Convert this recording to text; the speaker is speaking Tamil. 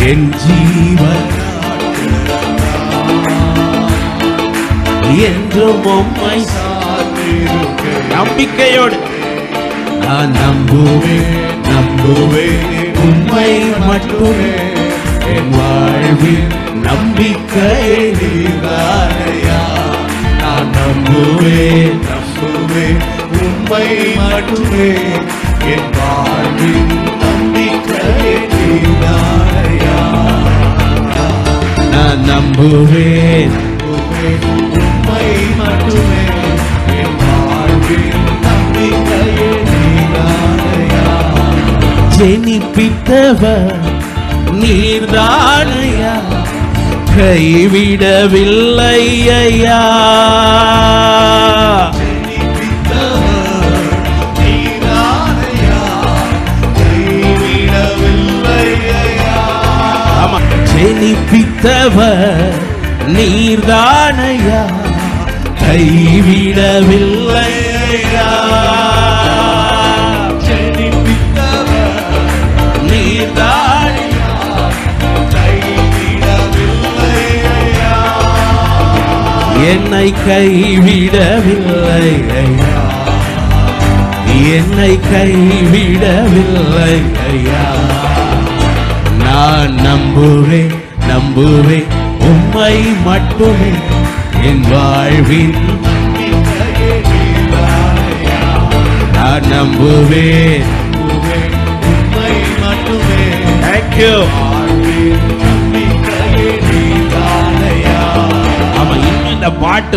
என் ஜீவன் என்றும் உம்மை நம்பிக்கையோடு நான் நம்புவேன் உம்மை மட்டுமே என் வாழ்வில் நம்பிக்கை நீதானையா. நான் நம்புவேன் உம்மை மட்டுமே என் வாழ்வில் நம்பிக்கை நீதானையா. நான் நம்புவேன் உம்மை மட்டுமே என் வாழ்வில் நம்பிக்கை நீதானையா. ஜெனிப்பித்தவர் நீர்தானையா, கைவிடவில்லை ஐயா. ஜெனிப்பித்தவர் நீர்தானையா, கைவிடவில்லை ஐயா. என்னை கைவிடவில்லை ஐயா, என்னை கைவிடவில்லை ஐயா. நான் நம்புவேன் உம்மை மட்டுமே என் வாழ்வின் நான் நம்புவேன் உம்மை மட்டுமே. Thank you. ஆமா, இன்னும் இந்த பாட்டு